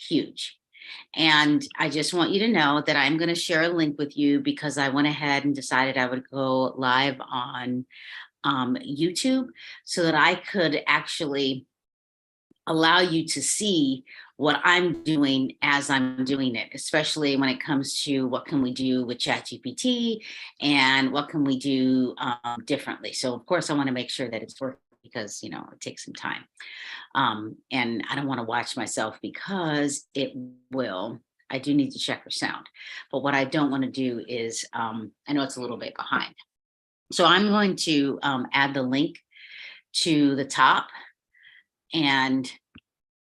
huge. And I just want you to know that I'm going to share a link with you because I went ahead and decided I would go live on YouTube so that I could actually allow you to see what I'm doing as I'm doing it, especially when it comes to what can we do with ChatGPT and what can we do differently. So of course I want to make sure that it's working because, you know, it takes some time. And I don't want to watch myself because it will. I do need to check for sound. But what I don't want to do is, I know it's a little bit behind. So I'm going to add the link to the top, and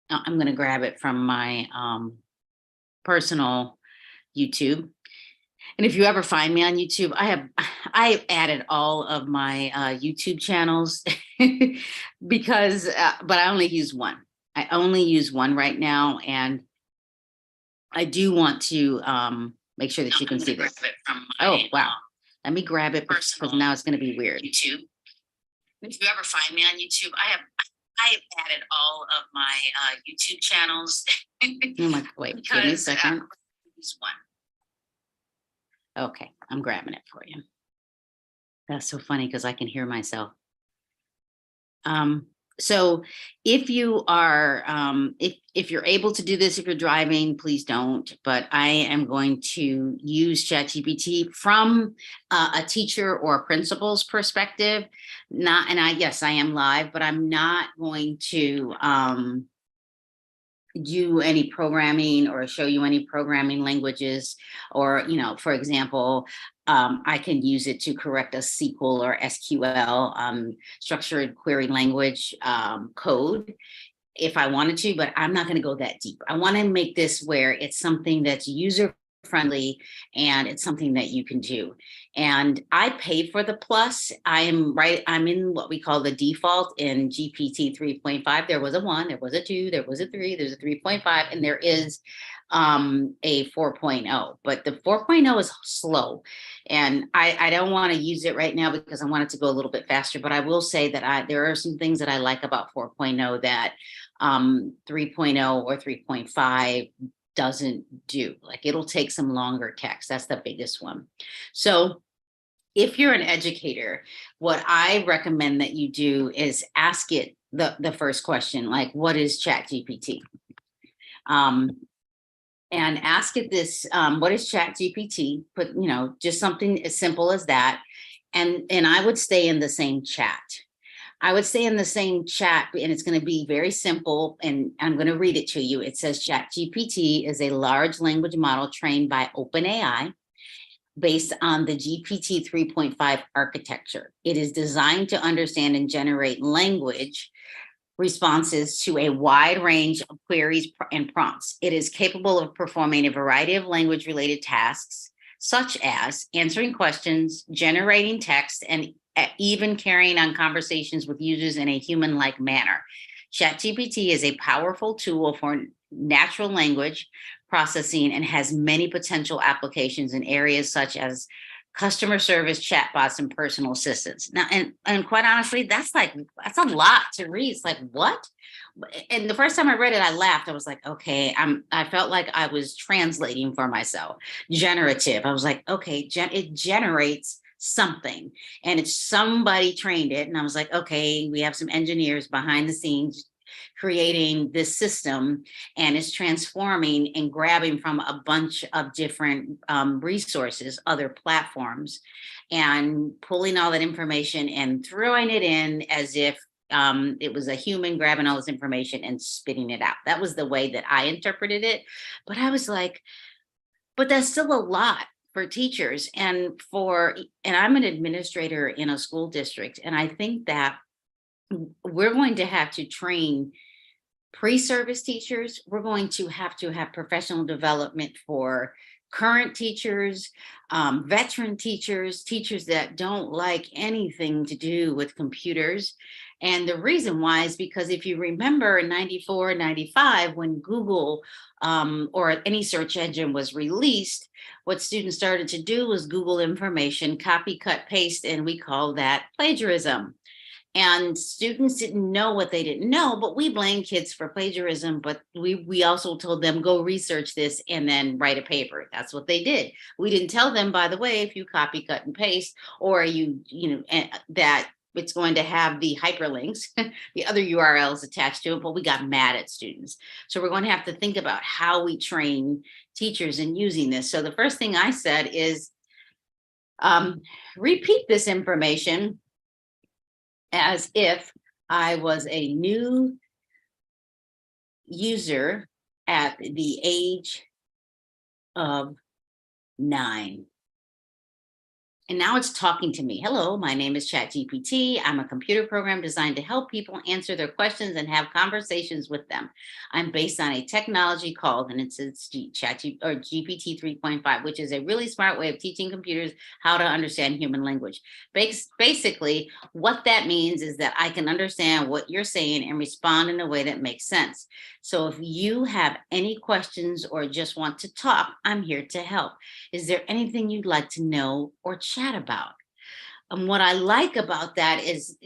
I'm going to grab it from my personal YouTube. And if you ever find me on YouTube, I have added all of my YouTube channels because, but I only use one. I only use one right now, and I do want to make sure that you can see this. Oh wow! Let me grab it because now it's going to be weird. YouTube. If you ever find me on YouTube, I have added all of my YouTube channels. Oh my, wait, give me a second. Use one. Okay, I'm grabbing it for you. That's so funny because I can hear myself. So if you are, if you're able to do this, if you're driving, please don't. But I am going to use ChatGPT from a teacher or a principal's perspective. Yes, I am live, but I'm not going to do any programming or show you any programming languages, or, you know, for example, I can use it to correct a SQL or SQL structured query language code if I wanted to, but I'm not going to go that deep. I want to make this where it's something that's user friendly and it's something that you can do. And I pay for the plus. I'm in what we call the default in GPT 3.5. There was a 1, there was a 2, there was a 3, there's a 3.5, and there is a 4.0, but the 4.0 is slow. And I don't want to use it right now because I want it to go a little bit faster, but I will say that there are some things that I like about 4.0 that 3.0 or 3.5 doesn't do. Like, it'll take some longer text. That's the biggest one. So if you're an educator, what I recommend that you do is ask it the first question, like, what is ChatGPT? And ask it this, what is ChatGPT? But, you know, just something as simple as that. And I would stay in the same chat. I would stay in the same chat, and it's going to be very simple, and I'm going to read it to you. It says ChatGPT is a large language model trained by OpenAI based on the GPT 3.5 architecture. It is designed to understand and generate language responses to a wide range of queries and prompts. It is capable of performing a variety of language-related tasks, such as answering questions, generating text, and even carrying on conversations with users in a human-like manner. ChatGPT is a powerful tool for natural language processing and has many potential applications in areas such as customer service, chatbots, and personal assistants. Now, and quite honestly, that's a lot to read. It's like, what? And the first time I read it, I laughed. I was like, okay, I felt like I was translating for myself. Generative. I was like, okay, it generates something, and it's somebody trained it. And I was like, okay, we have some engineers behind the scenes creating this system, and it's transforming and grabbing from a bunch of different resources, other platforms, and pulling all that information and throwing it in as if it was a human grabbing all this information and spitting it out. That was the way that I interpreted it. But I was like, but that's still a lot for teachers and I'm an administrator in a school district. And I think that we're going to have to train pre-service teachers. We're going to have professional development for current teachers, veteran teachers, teachers that don't like anything to do with computers. And the reason why is because if you remember in 94, 95, when Google or any search engine was released, what students started to do was Google information, copy, cut, paste, and we call that plagiarism. And students didn't know what they didn't know, but we blame kids for plagiarism. But we also told them, go research this and then write a paper. That's what they did. We didn't tell them, by the way, if you copy, cut, and paste, or that it's going to have the hyperlinks, the other URLs attached to it, but we got mad at students. So we're going to have to think about how we train teachers in using this. So the first thing I said is, repeat this information as if I was a new user at the age of 9. And now it's talking to me. Hello, my name is ChatGPT. I'm a computer program designed to help people answer their questions and have conversations with them. I'm based on a technology called, and it says GPT 3.5, which is a really smart way of teaching computers how to understand human language. Basically, what that means is that I can understand what you're saying and respond in a way that makes sense. So if you have any questions or just want to talk, I'm here to help. Is there anything you'd like to know or chat about? And what I like about that is,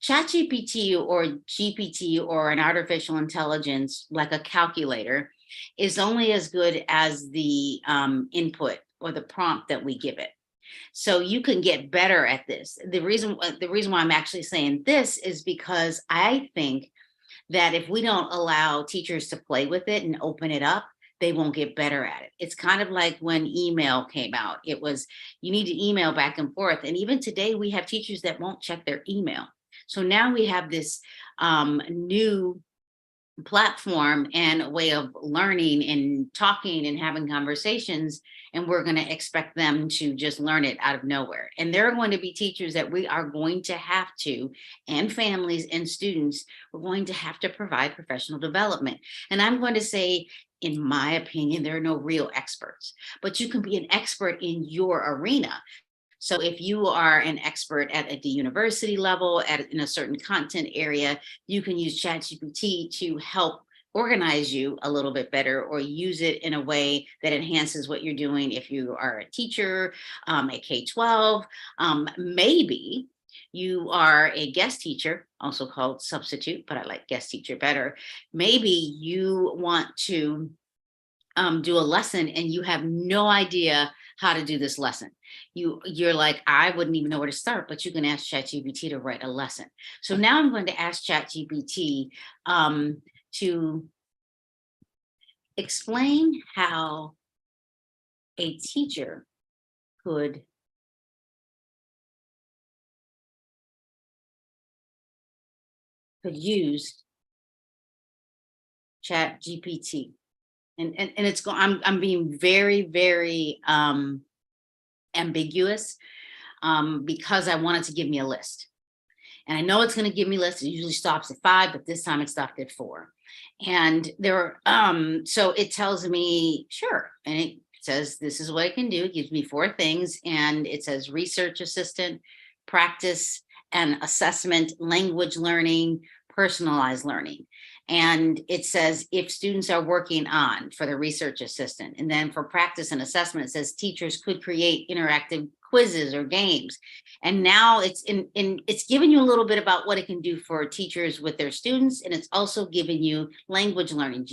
ChatGPT or GPT or an artificial intelligence, like a calculator, is only as good as the input or the prompt that we give it. So you can get better at this. The reason why I'm actually saying this is because I think that if we don't allow teachers to play with it and open it up, they won't get better at it. It's kind of like when email came out. It was, you need to email back and forth. And even today, we have teachers that won't check their email. So now we have this new platform and a way of learning and talking and having conversations, and we're going to expect them to just learn it out of nowhere. And there are going to be teachers that we are going to have to, and families and students, we're going to have to provide professional development. And I'm going to say, in my opinion, there are no real experts, but you can be an expert in your arena. So if you are an expert at the university level, in a certain content area, you can use ChatGPT to help organize you a little bit better, or use it in a way that enhances what you're doing. If you are a teacher, a K-12, maybe you are a guest teacher, also called substitute, but I like guest teacher better. Maybe you want to do a lesson and you have no idea how to do this lesson. You're like, I wouldn't even know where to start, but you can ask ChatGPT to write a lesson. So now I'm going to ask ChatGPT to explain how a teacher could use ChatGPT. And it's going, I'm being very, very ambiguous because I want it to give me a list. And I know it's going to give me lists. It usually stops at 5, but this time it stopped at 4. And so it tells me, sure. And it says, this is what it can do. It gives me 4 things. And it says research assistant, practice and assessment, language learning, personalized learning. And it says if students are working on, for the research assistant, and then for practice and assessment, it says teachers could create interactive quizzes or games. And now it's it's giving you a little bit about what it can do for teachers with their students, and it's also giving you language learning.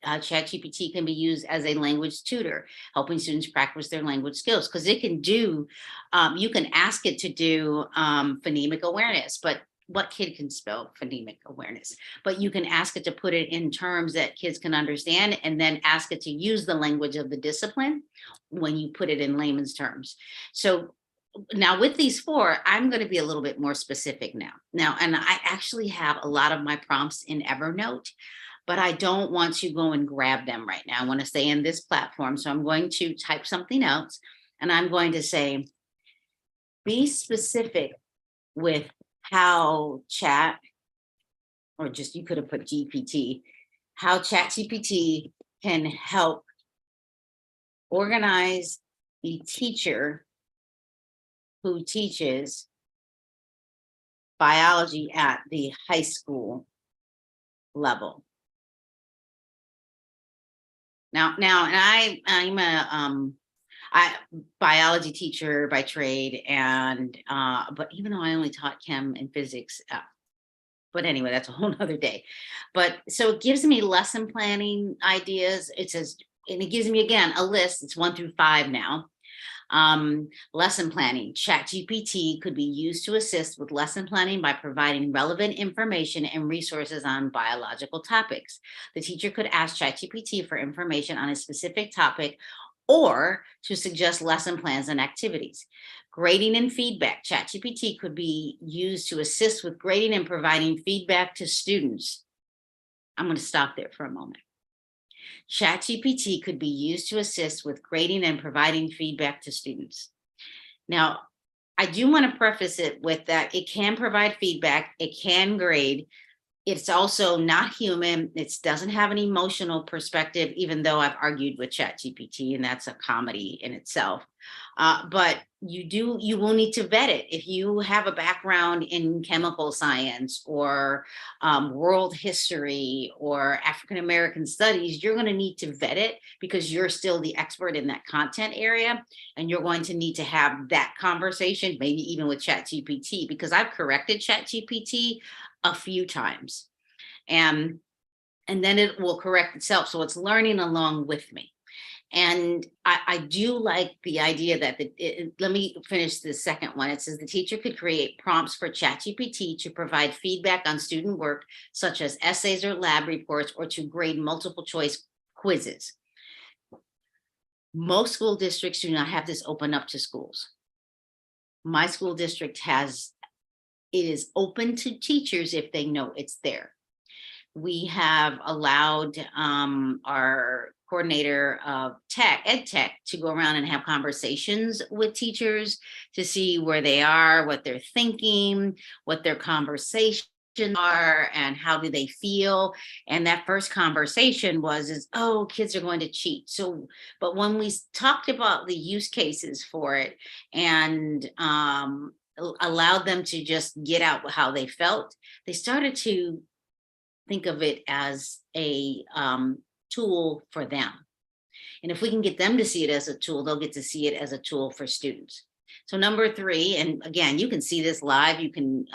ChatGPT can be used as a language tutor, helping students practice their language skills, because it can do, you can ask it to do phonemic awareness, but what kid can spell phonemic awareness? But you can ask it to put it in terms that kids can understand, and then ask it to use the language of the discipline when you put it in layman's terms. So now with these 4, I'm going to be a little bit more specific now. And I actually have a lot of my prompts in Evernote, but I don't want to go and grab them right now. I want to stay in this platform. So I'm going to type something else, and I'm going to say, be specific with how chat, or just, you could have put GPT, how ChatGPT can help organize the teacher who teaches biology at the high school level. Now, and I'm biology teacher by trade, and but even though I only taught chem and physics, but anyway, that's a whole nother day. But so it gives me lesson planning ideas. It says, and it gives me again a list. It's 1 through 5 now. Lesson planning. ChatGPT could be used to assist with lesson planning by providing relevant information and resources on biological topics. The teacher could ask ChatGPT for information on a specific topic or to suggest lesson plans and activities. Grading and feedback. ChatGPT could be used to assist with grading and providing feedback to students. I'm going to stop there for a moment. ChatGPT could be used to assist with grading and providing feedback to students. Now, I do want to preface it with that it can provide feedback, it can grade. It's also not human. It doesn't have an emotional perspective, even though I've argued with ChatGPT, and that's a comedy in itself. But you will need to vet it. If you have a background in chemical science or world history or African American studies, you're going to need to vet it because you're still the expert in that content area. And you're going to need to have that conversation, maybe even with ChatGPT, because I've corrected ChatGPT a few times, and then it will correct itself. So it's learning along with me. And I do like the idea that let me finish the second one. It says the teacher could create prompts for ChatGPT to provide feedback on student work, such as essays or lab reports, or to grade multiple choice quizzes. Most school districts do not have this open up to schools. My school district has. It is open to teachers if they know it's there. We have allowed our coordinator of ed tech to go around and have conversations with teachers to see where they are, what they're thinking, what their conversations are, and how do they feel. And that first conversation is, oh, kids are going to cheat. So, but when we talked about the use cases for it and allowed them to just get out how they felt, they started to think of it as a tool for them. And if we can get them to see it as a tool, they'll get to see it as a tool for students. So number 3, and again, you can see this live, you can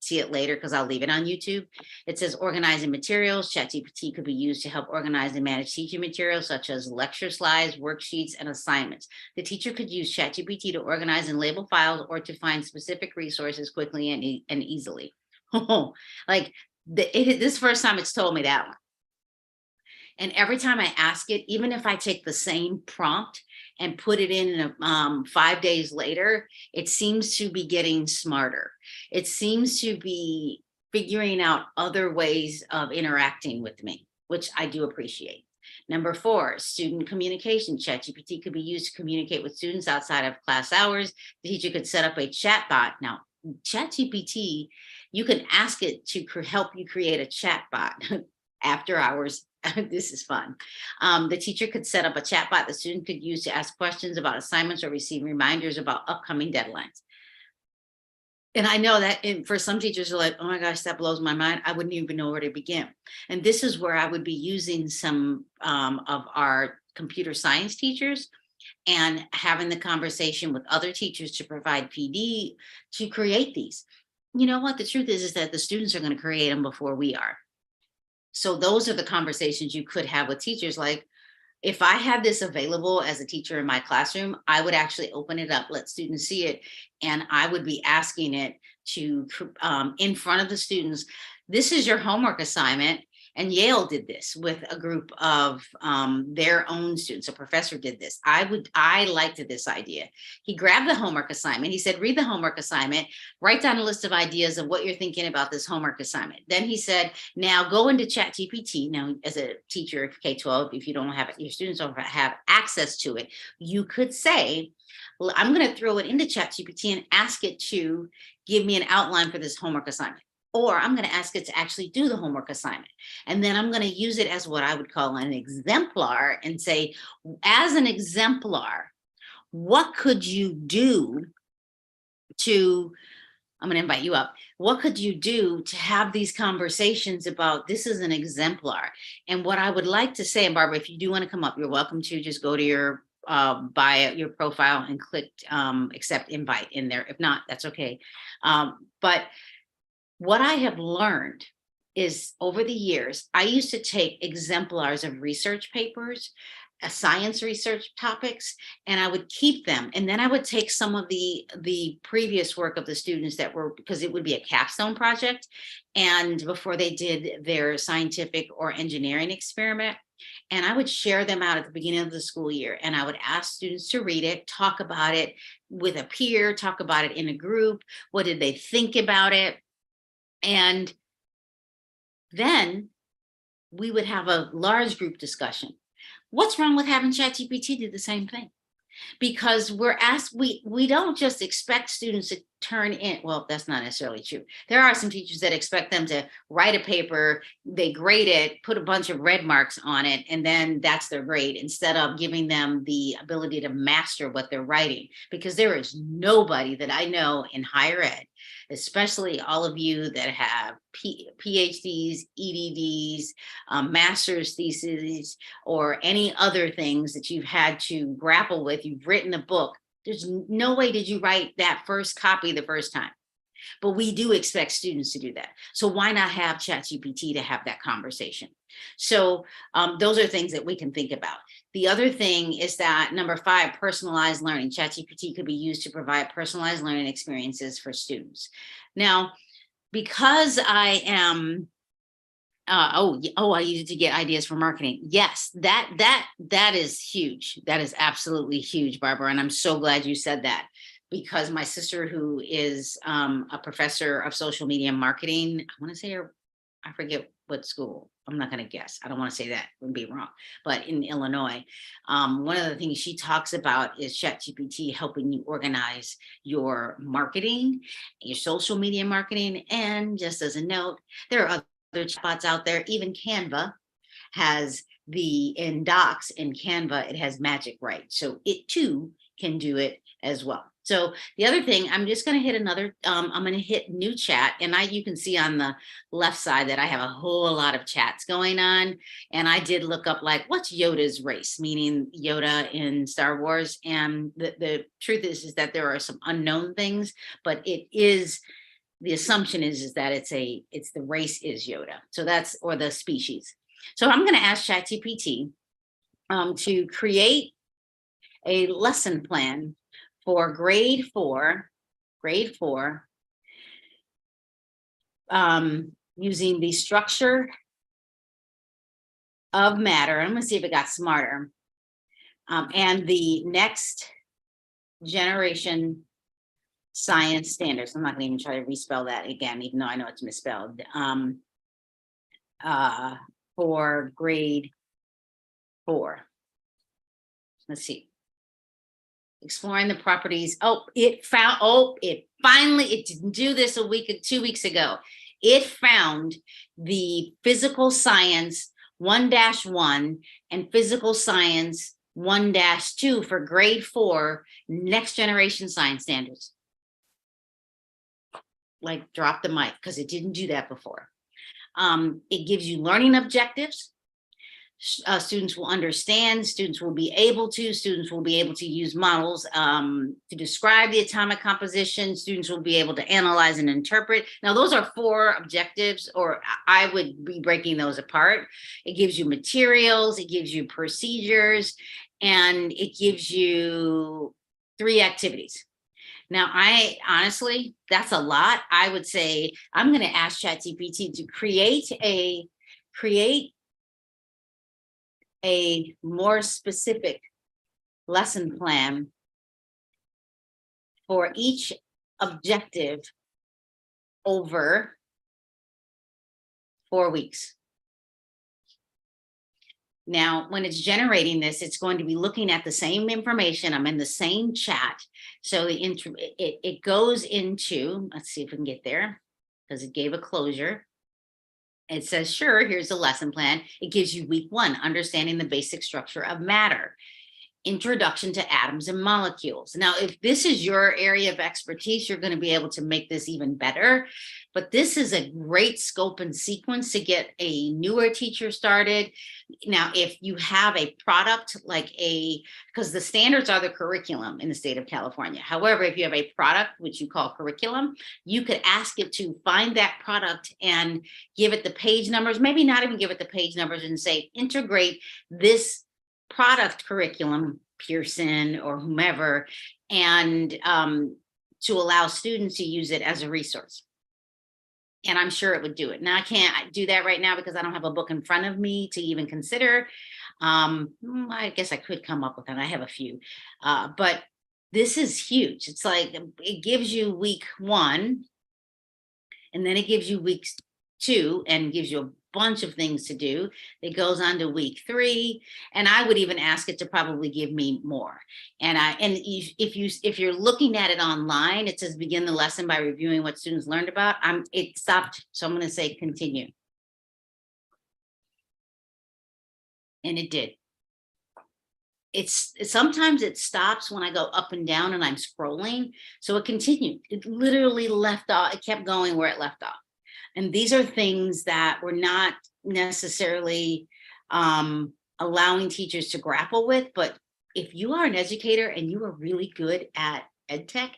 see it later because I'll leave it on YouTube. It says organizing materials. ChatGPT could be used to help organize and manage teaching materials such as lecture slides, worksheets, and assignments. The teacher could use ChatGPT to organize and label files or to find specific resources quickly and easily. Like this first time it's told me that one. And every time I ask it, even if I take the same prompt and put it in 5 days later, it seems to be getting smarter. It seems to be figuring out other ways of interacting with me, which I do appreciate. Number 4, student communication. ChatGPT could be used to communicate with students outside of class hours. The teacher could set up a chat bot. Now, ChatGPT, you can ask it to help you create a chat bot after hours. This is fun. The teacher could set up a chat bot the student could use to ask questions about assignments or receive reminders about upcoming deadlines. And I know that for some teachers are like, oh my gosh, that blows my mind. I wouldn't even know where to begin. And this is where I would be using some of our computer science teachers and having the conversation with other teachers to provide PD to create these. You know what? The truth is that the students are going to create them before we are. So those are the conversations you could have with teachers. Like, if I had this available as a teacher in my classroom, I would actually open it up, let students see it, and I would be asking it to, in front of the students, this is your homework assignment. And Yale did this with a group of their own students. A professor did this. I liked this idea. He grabbed the homework assignment. He said, read the homework assignment, write down a list of ideas of what you're thinking about this homework assignment. Then he said, now go into ChatGPT. Now, as a teacher of K-12, if you don't have it, your students don't have access to it, you could say, well, I'm going to throw it into ChatGPT and ask it to give me an outline for this homework assignment. Or I'm going to ask it to actually do the homework assignment. And then I'm going to use it as what I would call an exemplar and say, as an exemplar, what could you do to, I'm going to invite you up. What could you do to have these conversations about this is an exemplar? And what I would like to say, and Barbara, if you do want to come up, you're welcome to just go to your by your profile and clicked accept invite in there. If not, that's okay. But what I have learned is over the years, I used to take exemplars of research papers, science research topics, and I would keep them. And then I would take some of the previous work of the students that were, because it would be a capstone project, and before they did their scientific or engineering experiment, and I would share them out at the beginning of the school year. And I would ask students to read it, talk about it with a peer, talk about it in a group. What did they think about it? And then we would have a large group discussion. What's wrong with having ChatGPT do the same thing? Because we're asked, we don't just expect students to turn in, well, that's not necessarily true. There are some teachers that expect them to write a paper, they grade it, put a bunch of red marks on it, and then that's their grade, instead of giving them the ability to master what they're writing. Because there is nobody that I know in higher ed, especially all of you that have PhDs, EDDs, master's theses, or any other things that you've had to grapple with. You've written a book. There's no way did you write that first copy the first time. But we do expect students to do that. So why not have ChatGPT to have that conversation? So those are things that we can think about. The other thing is that number 5, personalized learning. ChatGPT could be used to provide personalized learning experiences for students. Now, because I am I use it to get ideas for marketing. Yes, that is huge. That is absolutely huge, Barbara. And I'm so glad you said that, because my sister, who is a professor of social media marketing, I want to say I forget what school. I'm not going to guess. I don't want to say that and be wrong. But in Illinois, one of the things she talks about is ChatGPT helping you organize your marketing, your social media marketing. And just as a note, there are other chatbots out there. Even Canva has in Docs in Canva, it has Magic Write. So it too can do it as well. So the other thing, I'm just going to hit another, I'm going to hit new chat, and you can see on the left side that I have a whole lot of chats going on. And I did look up, like, what's Yoda's race, meaning Yoda in Star Wars. And the truth is that there are some unknown things, but the assumption is that it's the race is Yoda. So that's, or the species. So I'm going to ask ChatGPT to create a lesson plan for grade 4, using the structure of matter. I'm going to see if it got smarter. And the next generation science standards. I'm not going to even try to respell that again, even though I know it's misspelled. For grade 4. Let's see. Exploring the properties. It didn't do this 2 weeks ago. It found the physical science 1-1 and physical science 1-2 for grade 4 next generation science standards. Like, drop the mic, because it didn't do that before. It gives you learning objectives. Students will understand, students will be able to use models to describe the atomic composition. Students will be able to analyze and interpret. Now, those are 4 objectives, or I would be breaking those apart. It gives you materials, it gives you procedures, and it gives you 3 activities. Now, honestly, that's a lot. I would say I'm going to ask ChatGPT to create a more specific lesson plan for each objective over 4 weeks. Now, when it's generating this, it's going to be looking at the same information. I'm in the same chat. So it goes into, let's see if we can get there, because it gave a closure. It says, sure, here's the lesson plan. It gives you week 1, understanding the basic structure of matter. Introduction to Atoms and Molecules. Now, if this is your area of expertise, you're going to be able to make this even better. But this is a great scope and sequence to get a newer teacher started. Now, if you have a product like because the standards are the curriculum in the state of California. However, if you have a product, which you call curriculum, you could ask it to find that product and give it the page numbers, maybe not even give it the page numbers, and say, integrate this product curriculum, Pearson or whomever, and to allow students to use it as a resource. And I'm sure it would do it. Now, I can't do that right now because I don't have a book in front of me to even consider. I guess I could come up with that. I have a few, but this is huge. It's like it gives you week 1, and then it gives you week 2 and gives you a bunch of things to do. It goes on to week 3, and I would even ask it to probably give me more. And if you're looking at it online, it says begin the lesson by reviewing what students learned about. It stopped, so I'm going to say continue, and it did. Sometimes it stops when I go up and down and I'm scrolling, so it continued. It literally left off. It kept going where it left off. And these are things that we're not necessarily allowing teachers to grapple with. But if you are an educator and you are really good at ed tech,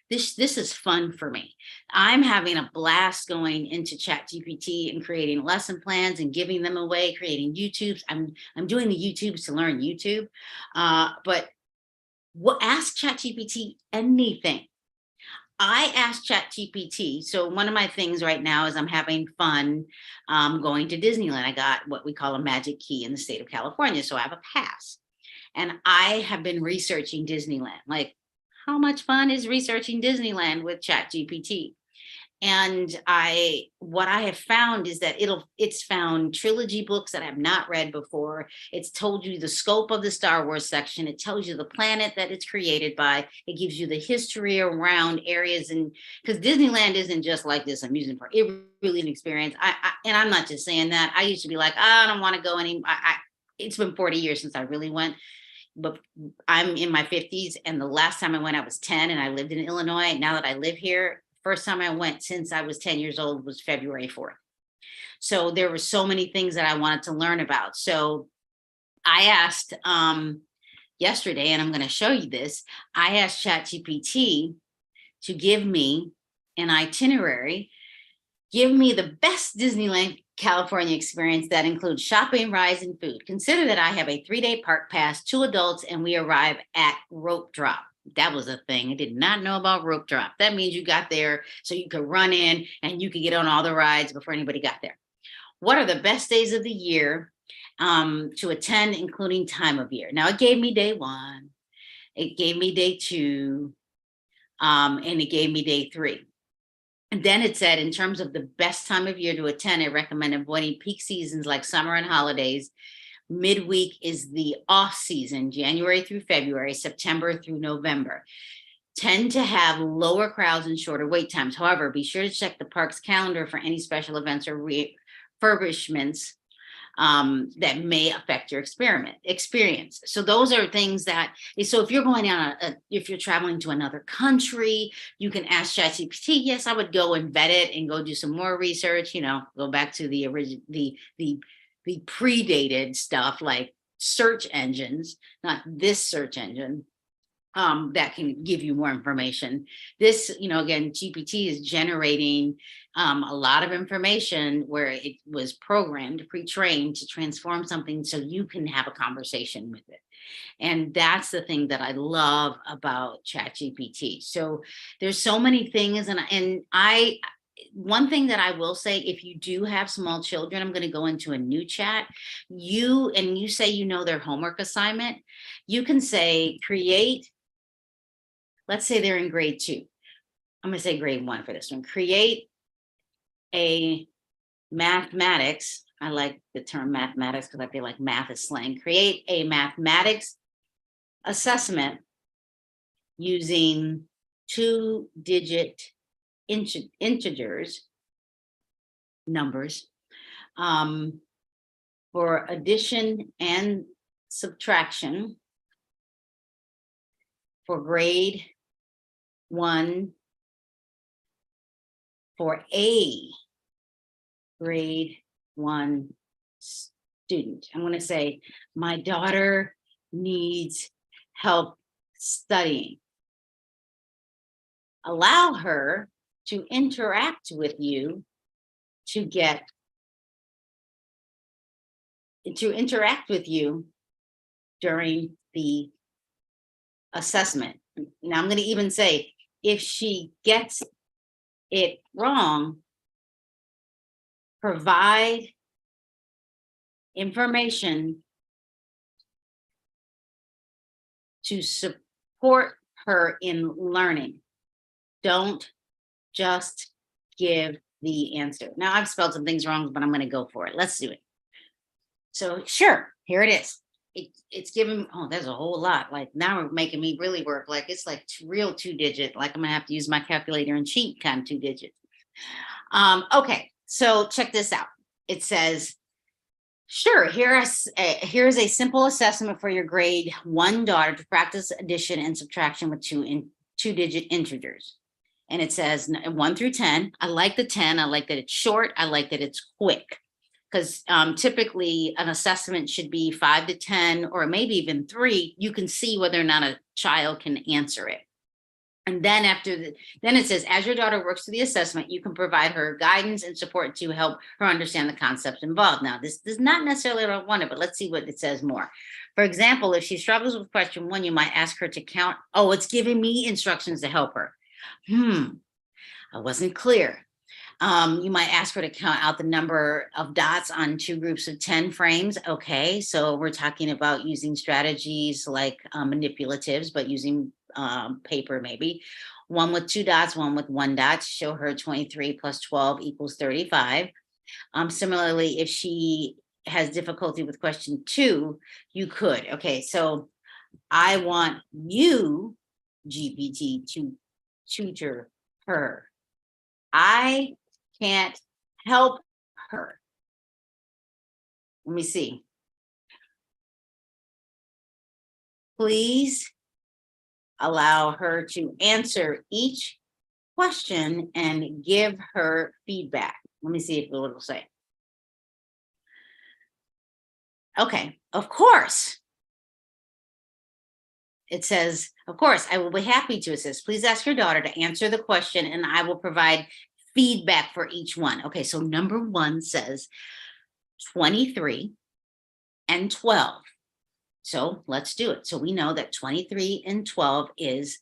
this is fun for me. I'm having a blast going into ChatGPT and creating lesson plans and giving them away, creating YouTubes. I'm doing the YouTubes to learn YouTube. But ask ChatGPT anything. I asked ChatGPT. So one of my things right now is I'm having fun going to Disneyland. I got what we call a magic key in the state of California. So I have a pass. And I have been researching Disneyland. Like, how much fun is researching Disneyland with ChatGPT? And what I have found is that it's found trilogy books that I have not read before. It's told you the scope of the Star Wars section. It tells you the planet that it's created by. It gives you the history around areas, and because Disneyland isn't just like this amusement park, it really is an experience. And I'm not just saying that. I used to be like, I don't want to go anymore. It's been 40 years since I really went, but I'm in my 50s, and the last time I went, I was 10, and I lived in Illinois. Now that I live here, first time I went since I was 10 years old was February 4th. So there were so many things that I wanted to learn about. So I asked yesterday, and I'm going to show you this. I asked ChatGPT to give me an itinerary, give me the best Disneyland California experience that includes shopping, rides, and food. Consider that I have a 3-day park pass, 2 adults, and we arrive at rope drop. That was a thing. I did not know about rope drop. That means you got there so you could run in and you could get on all the rides before anybody got there. What are the best days of the year to attend, including time of year? Now, it gave me day 1, it gave me day 2, and it gave me day 3. And then it said, in terms of the best time of year to attend, it recommended avoiding peak seasons like summer and holidays. Midweek is the off season, January through February, September through November. Tend to have lower crowds and shorter wait times. However, be sure to check the park's calendar for any special events or refurbishments that may affect your experience. So those are things that, so if you're going on if you're traveling to another country, you can ask ChatGPT. Yes, I would go and vet it and go do some more research, go back to the original, the predated stuff like search engines, not this search engine, that can give you more information. This, again, GPT is generating a lot of information where it was programmed, pre-trained to transform something so you can have a conversation with it. And that's the thing that I love about ChatGPT. So there's so many things, and one thing that I will say, if you do have small children, I'm going to go into a new chat. You say their homework assignment, you can say create, let's say they're in grade 2. I'm going to say grade 1 for this one. Create a mathematics. I like the term mathematics because I feel like math is slang. Create a mathematics assessment using 2-digit integers, numbers, for addition and subtraction for grade 1, for a grade 1 student. I'm going to say, my daughter needs help studying. Allow her to interact with you to interact with you during the assessment. Now I'm going to even say, if she gets it wrong, provide information to support her in learning. Don't just give the answer. Now I've spelled some things wrong, but I'm going to go for it. Let's do it. So sure, here it is. It's given, oh, there's a whole lot. Like now we're making me really work. Like it's like real 2-digit, like I'm gonna have to use my calculator and cheat kind of 2 digits. Okay, so check this out. It says, sure, here's a simple assessment for your grade 1 daughter to practice addition and subtraction with 2-digit integers. And it says 1 through 10. I like the 10. I like that it's short. I like that it's quick. Because typically an assessment should be 5 to 10, or maybe even 3. You can see whether or not a child can answer it. And then then it says, as your daughter works through the assessment, you can provide her guidance and support to help her understand the concepts involved. Now, this is not necessarily what I wanted, but let's see what it says more. For example, if she struggles with question 1, you might ask her to count. Oh, it's giving me instructions to help her. I wasn't clear. You might ask her to count out the number of dots on 2 groups of 10 frames. Okay, so we're talking about using strategies like manipulatives, but using paper maybe. 1 with 2 dots, 1 with 1 dot. Show her 23 plus 12 equals 35. Similarly, if she has difficulty with question 2, you could. Okay, so I want you, GPT, to tutor her. I can't help her. Let me see. Please allow her to answer each question and give her feedback. Let me see if it will say. Okay, of course. It says, of course, I will be happy to assist. Please ask your daughter to answer the question and I will provide feedback for each one. Okay, so number 1 says 23 and 12. So let's do it. So we know that 23 and 12 is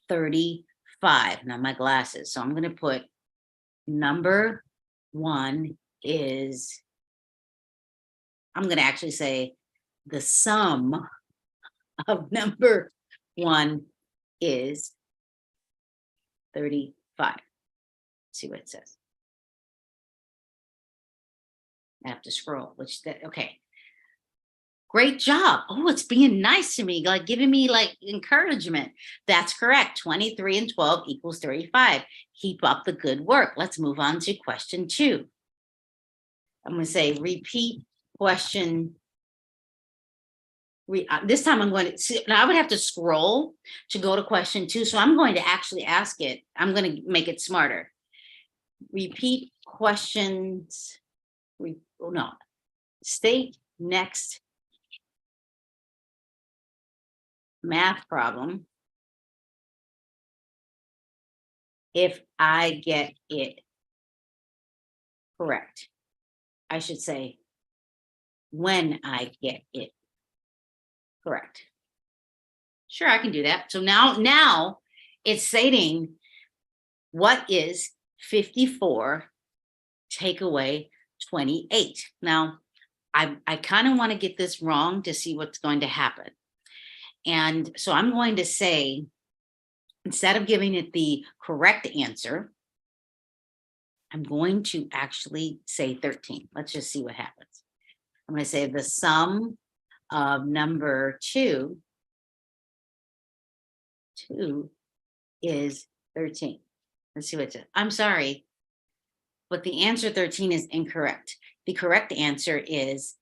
35. Now my glasses. So I'm going to put number 1 is, I'm going to actually say the sum of number 1 is 35. See what it says. I have to scroll, okay. Great job. Oh, it's being nice to me, like giving me like encouragement. That's correct. 23 and 12 equals 35. Keep up the good work. Let's move on to question 2. I'm going to say repeat question. This time I'm going to see, now I would have to scroll to go to question 2. So I'm going to actually ask it. I'm going to make it smarter. Repeat questions. State next math problem if I get it correct. I should say when I get it correct. Sure, I can do that. So now it's stating what is 54 take away 28. Now, I kind of want to get this wrong to see what's going to happen. And so I'm going to say, instead of giving it the correct answer, I'm going to actually say 13. Let's just see what happens. I'm going to say the sum of number 2 is 13. Let's see what it says. I'm sorry, but the answer 13 is incorrect. The correct answer is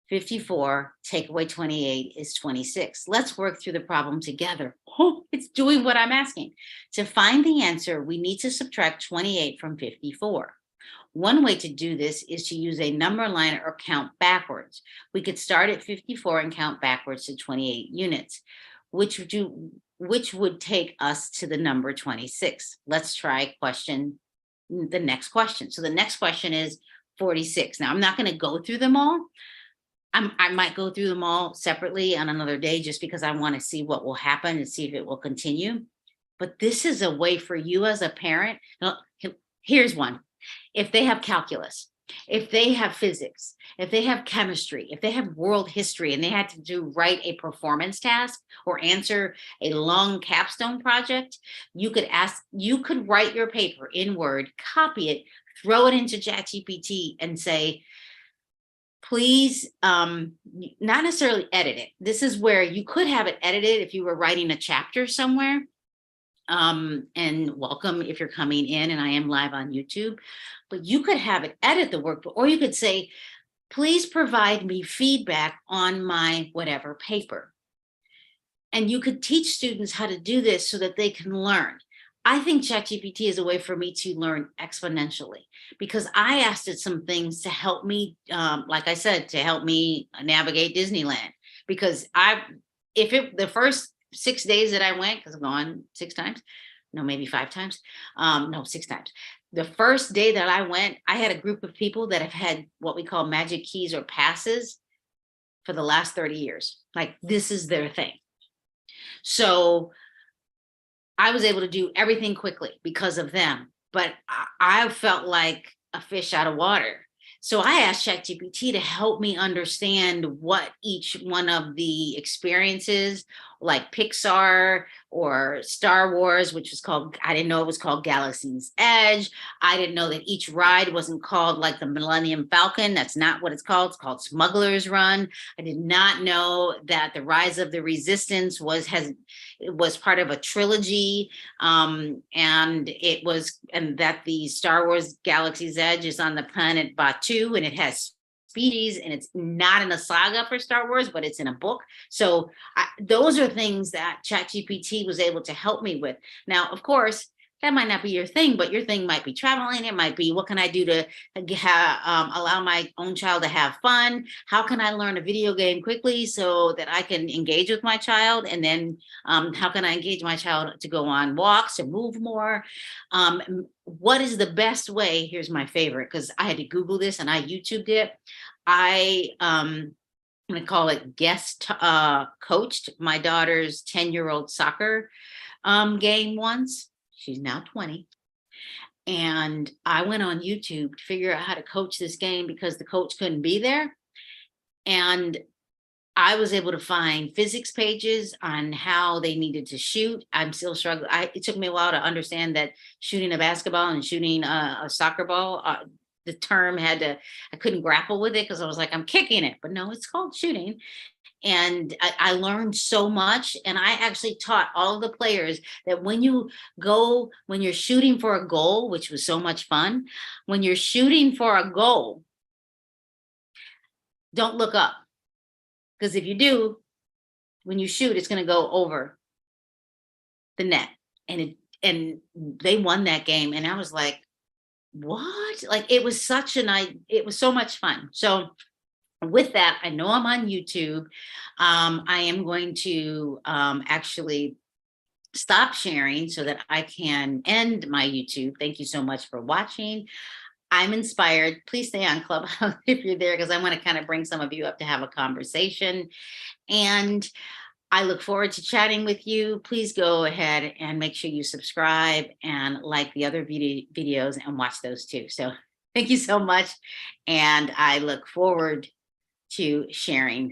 54, take away 28 is 26. Let's work through the problem together. Oh, it's doing what I'm asking. To find the answer, we need to subtract 28 from 54. One way to do this is to use a number line or count backwards. We could start at 54 and count backwards to 28 units, which would take us to the number 26. Let's try the next question. So the next question is 46. Now, I'm not going to go through them all. I might go through them all separately on another day just because I want to see what will happen and see if it will continue. But this is a way for you as a parent. Now, here's one. If they have calculus, if they have physics, if they have chemistry, if they have world history and they had to write a performance task or answer a long capstone project, you could write your paper in Word, copy it, throw it into ChatGPT and say, please, not necessarily edit it. This is where you could have it edited if you were writing a chapter somewhere. And welcome if you're coming in, and I am live on YouTube, but you could have it edit the workbook, or you could say, please provide me feedback on my whatever paper. And you could teach students how to do this so that they can learn. I think ChatGPT is a way for me to learn exponentially because I asked it some things to help me, like I said, to help me navigate Disneyland. Because the first 6 days that I went, because I've gone 6 times, no, maybe 5 times, no, 6 times. The first day that I went, I had a group of people that have had what we call magic keys or passes for the last 30 years. Like this is their thing. So I was able to do everything quickly because of them, but I felt like a fish out of water. So I asked ChatGPT to help me understand what each one of the experiences, like Pixar or Star Wars, which was called, I didn't know it was called Galaxy's Edge. I didn't know that each ride wasn't called like the Millennium Falcon. That's not what it's called. It's called Smuggler's Run. I did not know that the Rise of the Resistance was part of a trilogy, and that the Star Wars Galaxy's Edge is on the planet Batu, and it has species, and it's not in a saga for Star Wars, but it's in a book. So those are things that ChatGPT was able to help me with. Now, of course, that might not be your thing, but your thing might be traveling. It might be, what can I do to allow my own child to have fun? How can I learn a video game quickly so that I can engage with my child? And then how can I engage my child to go on walks or move more? What is the best way? Here's my favorite, because I had to Google this and I YouTubed it. I'm going to call it guest coached my daughter's 10-year-old soccer game once. She's now 20. And I went on YouTube to figure out how to coach this game because the coach couldn't be there. And I was able to find physics pages on how they needed to shoot. I'm still struggling. It took me a while to understand that shooting a basketball and shooting a soccer ball, the term I couldn't grapple with it because I was like, I'm kicking it, but no, it's called shooting. And I learned so much. And I actually taught all of the players that when you're shooting for a goal, which was so much fun, when you're shooting for a goal, don't look up. Because if you do, when you shoot, it's going to go over the net. And they won that game. And I was like, what? Like, it was so much fun. So with that, I know I'm on YouTube. I am going to actually stop sharing so that I can end my YouTube. Thank you so much for watching. I'm inspired. Please stay on Clubhouse if you're there, because I want to kind of bring some of you up to have a conversation. And I look forward to chatting with you. Please go ahead and make sure you subscribe and like the other videos and watch those too. So thank you so much. And I look forward to sharing